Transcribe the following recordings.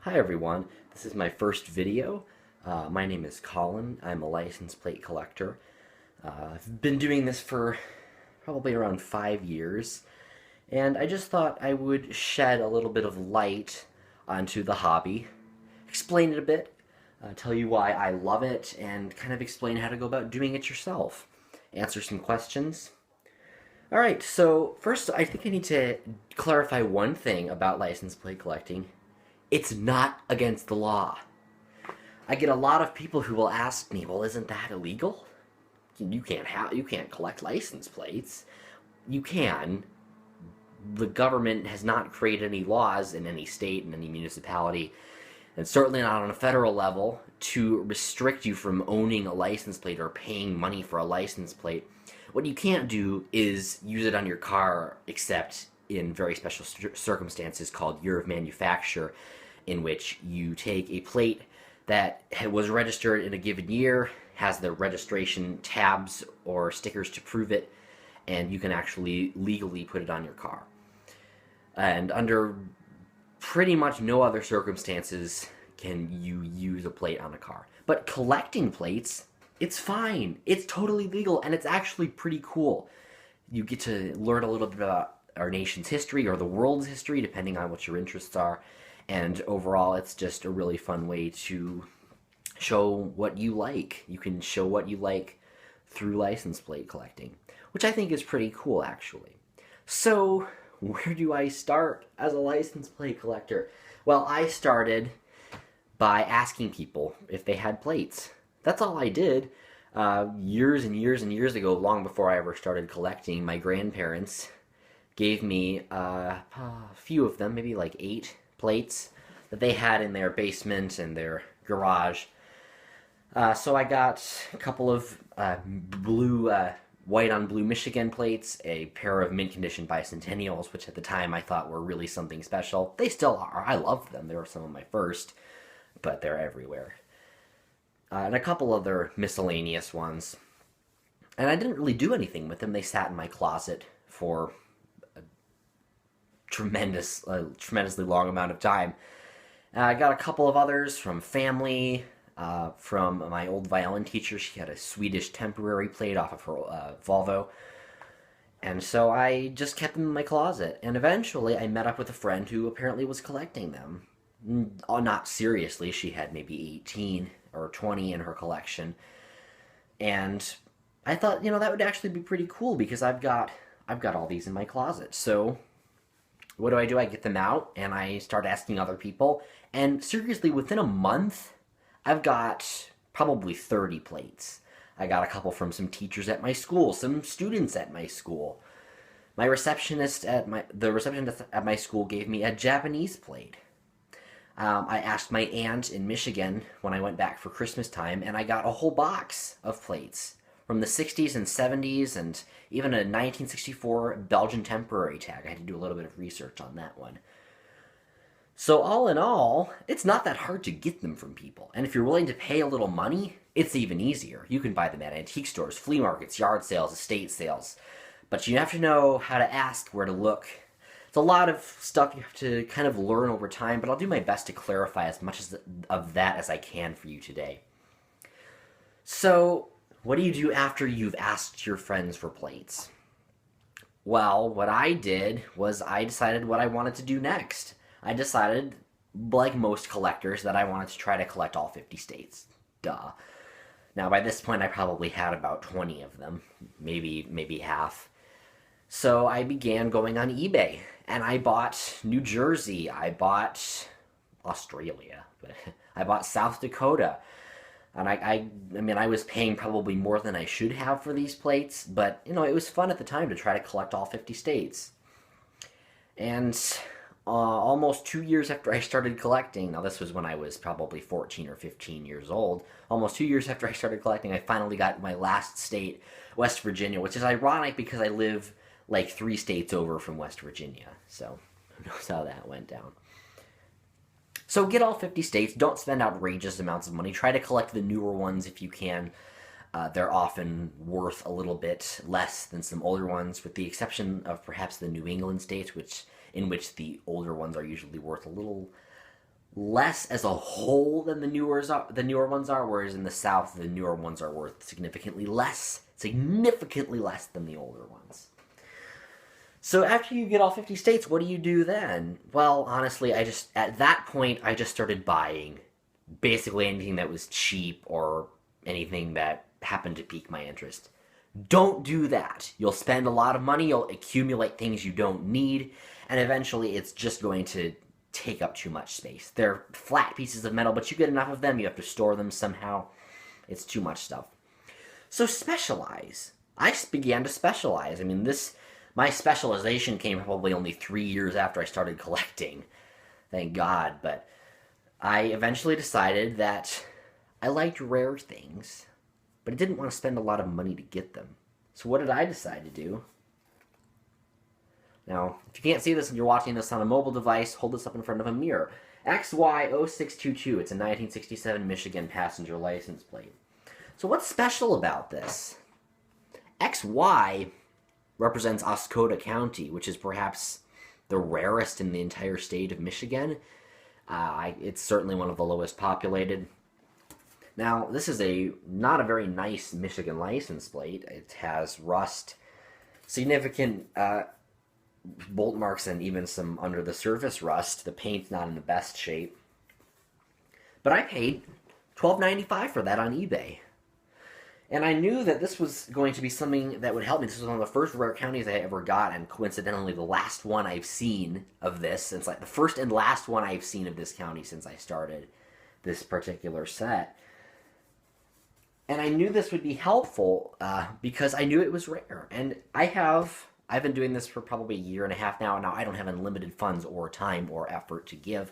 Hi everyone, this is my first video. My name is Colin. I'm a license plate collector. I've been doing this for probably around 5 years, and I just thought I would shed a little bit of light onto the hobby, explain it a bit, tell you why I love it, and kind of explain how to go about doing it yourself. Answer some questions. Alright, so first I think I need to clarify one thing about license plate collecting. It's not against the law. I get a lot of people who will ask me, "Well, isn't that illegal? You can't collect license plates." You can. The government has not created any laws in any state, in any municipality, and certainly not on a federal level, to restrict you from owning a license plate or paying money for a license plate. What you can't do is use it on your car, except in very special circumstances called year of manufacture, in which you take a plate that was registered in a given year, has the registration tabs or stickers to prove it, and you can actually legally put it on your car. And under pretty much no other circumstances can you use a plate on a car. But collecting plates, it's fine. It's totally legal, and it's actually pretty cool. You get to learn a little bit about our nation's history or the world's history, depending on what your interests are. And overall, it's just a really fun way to show what you like. You can show what you like through license plate collecting, which I think is pretty cool, actually. So, where do I start as a license plate collector? Well, I started by asking people if they had plates. That's all I did. Years and years and years ago, long before I ever started collecting, my grandparents gave me a few of them, maybe like 8 plates that they had in their basement and their garage. So I got a couple of blue, white on blue Michigan plates, a pair of mint condition bicentennials, which at the time I thought were really something special. They still are. I love them. They were some of my first, but they're everywhere. And a couple other miscellaneous ones. And I didn't really do anything with them. They sat in my closet for tremendously long amount of time. I got a couple of others from family, from my old violin teacher. She had a Swedish temporary plate off of her Volvo. And so I just kept them in my closet. And eventually I met up with a friend who apparently was collecting them. Not seriously, she had maybe 18 or 20 in her collection. And I thought, that would actually be pretty cool because I've got all these in my closet. So what do? I get them out and I start asking other people. And seriously, within a month, I've got probably 30 plates. I got a couple from some teachers at my school, some students at my school. The receptionist at my school gave me a Japanese plate. I asked my aunt in Michigan when I went back for Christmas time, and I got a whole box of plates from the 60s and 70s, and even a 1964 Belgian temporary tag. I had to do a little bit of research on that one. So all in all, it's not that hard to get them from people. And if you're willing to pay a little money, it's even easier. You can buy them at antique stores, flea markets, yard sales, estate sales. But you have to know how to ask, where to look. It's a lot of stuff you have to kind of learn over time, but I'll do my best to clarify as much of that as I can for you today. So, what do you do after you've asked your friends for plates? Well, what I did was I decided what I wanted to do next. I decided, like most collectors, that I wanted to try to collect all 50 states. Duh. Now, by this point, I probably had about 20 of them, maybe half. So I began going on eBay, and I bought New Jersey, I bought Australia, I bought South Dakota. And I was paying probably more than I should have for these plates, but, it was fun at the time to try to collect all 50 states. And almost 2 years after I started collecting, now this was when I was probably 14 or 15 years old, almost 2 years after I started collecting, I finally got my last state, West Virginia, which is ironic because I live like 3 states over from West Virginia. So, who knows how that went down. So get all 50 states, don't spend outrageous amounts of money, try to collect the newer ones if you can. They're often worth a little bit less than some older ones, with the exception of perhaps the New England states, in which the older ones are usually worth a little less as a whole than the newer ones are, whereas in the South, the newer ones are worth significantly less than the older ones. So after you get all 50 states, what do you do then? Well, honestly, at that point, I just started buying basically anything that was cheap or anything that happened to pique my interest. Don't do that. You'll spend a lot of money, you'll accumulate things you don't need, and eventually it's just going to take up too much space. They're flat pieces of metal, but you get enough of them, you have to store them somehow. It's too much stuff. So specialize. I began to specialize. I mean, my specialization came probably only 3 years after I started collecting. Thank God. But I eventually decided that I liked rare things, but I didn't want to spend a lot of money to get them. So what did I decide to do? Now, if you can't see this and you're watching this on a mobile device, hold this up in front of a mirror. XY0622, it's a 1967 Michigan passenger license plate. So what's special about this? XY represents Oscoda County, which is perhaps the rarest in the entire state of Michigan. It's certainly one of the lowest populated. Now, this is not a very nice Michigan license plate. It has rust, significant bolt marks, and even some under-the-surface rust. The paint's not in the best shape. But I paid $12.95 for that on eBay. And I knew that this was going to be something that would help me. This was one of the first rare counties I ever got, and coincidentally the last one I've seen of this. It's like the first and last one I've seen of this county since I started this particular set. And I knew this would be helpful because I knew it was rare. And I've been doing this for probably a year and a half now. Now, I don't have unlimited funds or time or effort to give.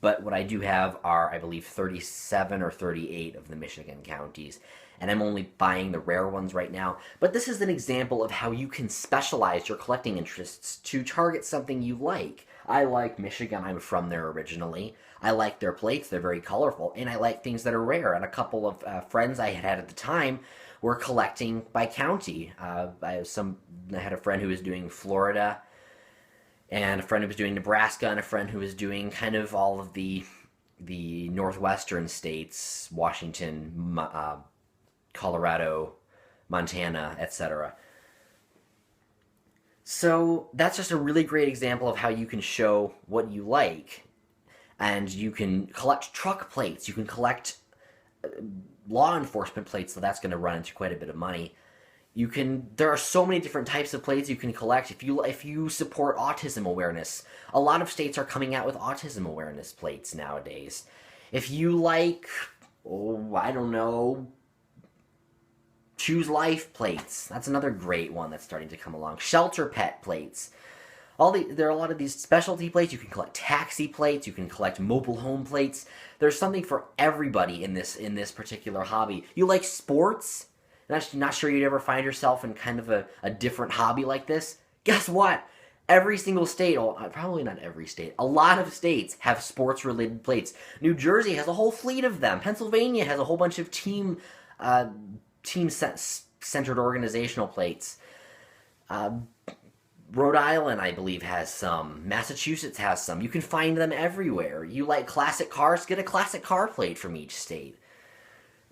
But what I do have are, I believe, 37 or 38 of the Michigan counties. And I'm only buying the rare ones right now. But this is an example of how you can specialize your collecting interests to target something you like. I like Michigan. I'm from there originally. I like their plates. They're very colorful. And I like things that are rare. And a couple of friends I had at the time were collecting by county. I had a friend who was doing Florida, and a friend who was doing Nebraska, and a friend who was doing kind of all of the northwestern states, Washington, Colorado, Montana, etc. So that's just a really great example of how you can show what you like. And you can collect truck plates, you can collect law enforcement plates, so that's going to run into quite a bit of money. There are so many different types of plates you can collect. If you support autism awareness, a lot of states are coming out with autism awareness plates nowadays. If you like, I don't know, Choose Life plates, that's another great one that's starting to come along. Shelter pet plates. There are a lot of these specialty plates. You can collect taxi plates. You can collect mobile home plates. There's something for everybody in this particular hobby. You like sports? And I'm not sure you'd ever find yourself in kind of a different hobby like this. Guess what? Every single state, probably not every state, a lot of states have sports-related plates. New Jersey has a whole fleet of them. Pennsylvania has a whole bunch of team-centered organizational plates. Rhode Island, I believe, has some. Massachusetts has some. You can find them everywhere. You like classic cars? Get a classic car plate from each state.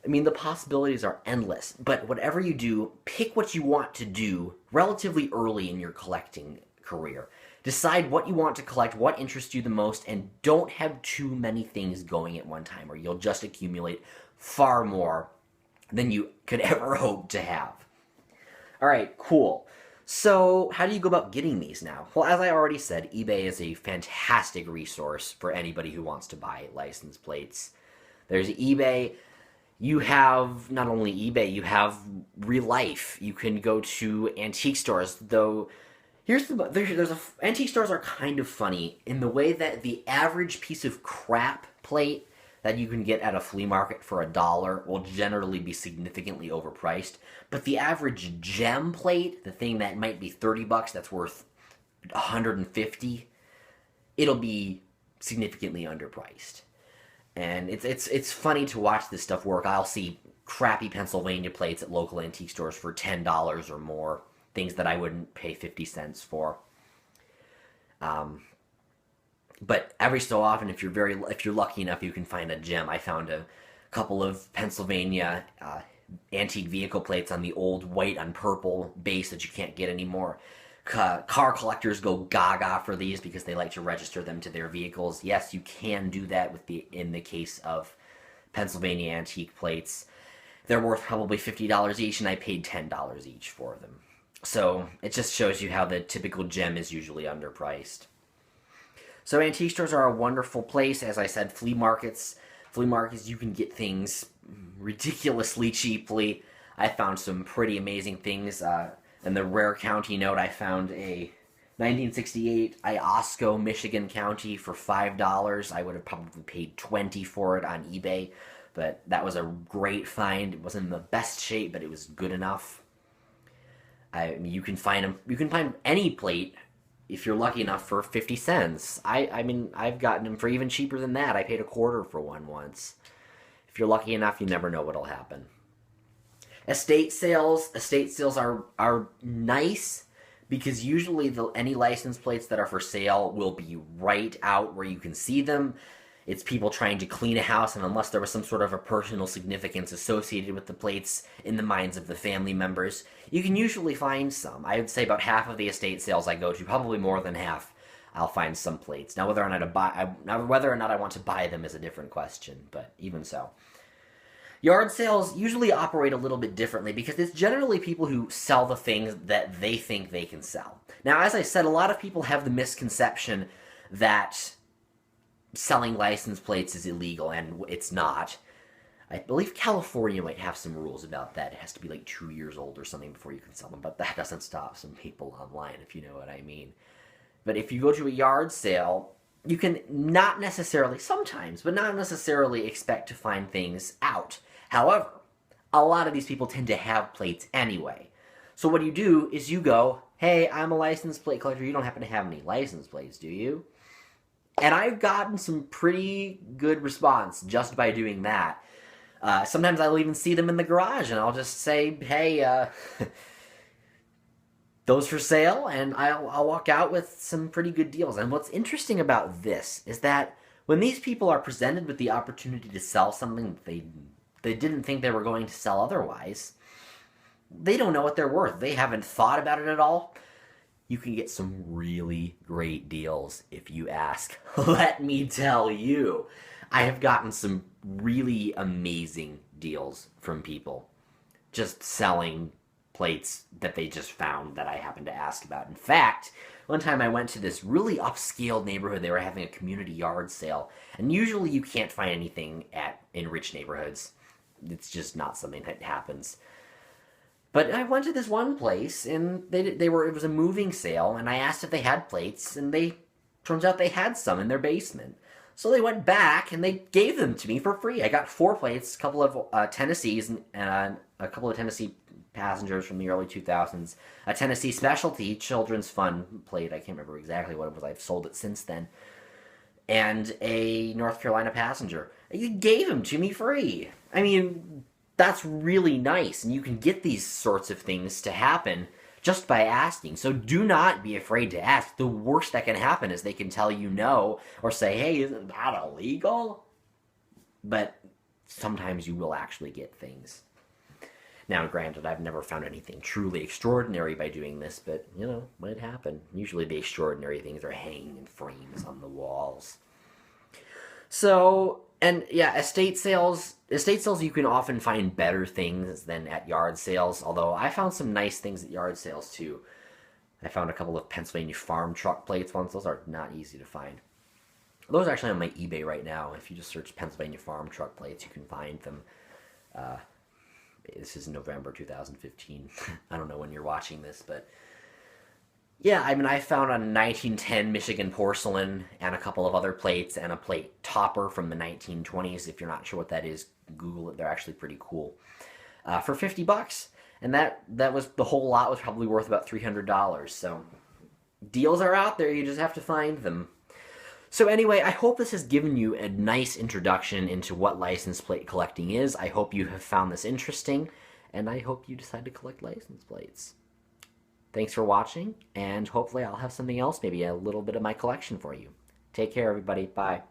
I mean, the possibilities are endless. But whatever you do, pick what you want to do relatively early in your collecting career. Decide what you want to collect, what interests you the most, and don't have too many things going at one time, or you'll just accumulate far more than you could ever hope to have. All right, cool. So, how do you go about getting these now? Well, as I already said, eBay is a fantastic resource for anybody who wants to buy license plates. There's eBay. You have not only eBay, you have Real Life. You can go to antique stores, though. Antique stores are kind of funny in the way that the average piece of crap plate that you can get at a flea market for $1 will generally be significantly overpriced. But the average gem plate, the thing that might be $30 that's worth $150, it'll be significantly underpriced. And it's funny to watch this stuff work. I'll see crappy Pennsylvania plates at local antique stores for $10 or more, things that I wouldn't pay 50 cents for. But every so often, if you're lucky enough, you can find a gem. I found a couple of Pennsylvania antique vehicle plates on the old white on purple base that you can't get anymore. Car collectors go gaga for these because they like to register them to their vehicles. Yes, you can do that in the case of Pennsylvania antique plates. They're worth probably $50 each, and I paid $10 each for them. So it just shows you how the typical gem is usually underpriced. So antique stores are a wonderful place. As I said, flea markets, you can get things ridiculously cheaply. I found some pretty amazing things. In the Rare County note, I found a 1968 Iosco, Michigan County for $5. I would have probably paid $20 for it on eBay, but that was a great find. It wasn't in the best shape, but it was good enough. I mean, you can find them. You can find any plate if you're lucky enough for 50 cents. I mean, I've gotten them for even cheaper than that. I paid $0.25 for one once. If you're lucky enough, you never know what'll happen. Estate sales are nice because usually any license plates that are for sale will be right out where you can see them. It's people trying to clean a house, and unless there was some sort of a personal significance associated with the plates in the minds of the family members, you can usually find some. I would say about half of the estate sales I go to, probably more than half, I'll find some plates. Now, whether or not I want to buy them is a different question, but even so. Yard sales usually operate a little bit differently because it's generally people who sell the things that they think they can sell. Now, as I said, a lot of people have the misconception that selling license plates is illegal, and it's not. I believe California might have some rules about that. It has to be like 2 years old or something before you can sell them, but that doesn't stop some people online, if you know what I mean. But if you go to a yard sale, you can not necessarily, sometimes, but not necessarily expect to find things out. However, a lot of these people tend to have plates anyway. So what you do is you go, hey, I'm a license plate collector. You don't happen to have any license plates, do you? And I've gotten some pretty good response just by doing that. Sometimes I'll even see them in the garage, and I'll just say, hey, those for sale, and I'll walk out with some pretty good deals. And what's interesting about this is that when these people are presented with the opportunity to sell something that they didn't think they were going to sell otherwise, they don't know what they're worth. They haven't thought about it at all. You can get some really great deals if you ask. Let me tell you, I have gotten some really amazing deals from people just selling plates that they just found that I happened to ask about. In fact, one time I went to this really upscale neighborhood. They were having a community yard sale, and usually you can't find anything in rich neighborhoods. It's just not something that happens. But I went to this one place, and it was a moving sale, and I asked if they had plates, and turns out they had some in their basement. So they went back, and they gave them to me for free. I got 4 plates, a couple of Tennessees, and a couple of Tennessee passengers from the early 2000s, a Tennessee Specialty Children's Fund plate, I can't remember exactly what it was, I've sold it since then, and a North Carolina Passenger. You gave them to me free. I mean, that's really nice, and you can get these sorts of things to happen just by asking. So do not be afraid to ask. The worst that can happen is they can tell you no, or say, hey, isn't that illegal? But sometimes you will actually get things. Now, granted, I've never found anything truly extraordinary by doing this, but, you know, might happen. Usually the extraordinary things are hanging in frames on the walls. So, and yeah, estate sales, you can often find better things than at yard sales, although I found some nice things at yard sales too. I found a couple of Pennsylvania farm truck plates once. Those are not easy to find. Those are actually on my eBay right now. If you just search Pennsylvania farm truck plates, you can find them. This is November 2015. I don't know when you're watching this, but yeah, I mean, I found a 1910 Michigan porcelain and a couple of other plates and a plate topper from the 1920s. If you're not sure what that is, Google it. They're actually pretty cool. For $50. And that was, the whole lot was probably worth about $300. So deals are out there. You just have to find them. So anyway, I hope this has given you a nice introduction into what license plate collecting is. I hope you have found this interesting, and I hope you decide to collect license plates. Thanks for watching, and hopefully I'll have something else, maybe a little bit of my collection for you. Take care, everybody. Bye.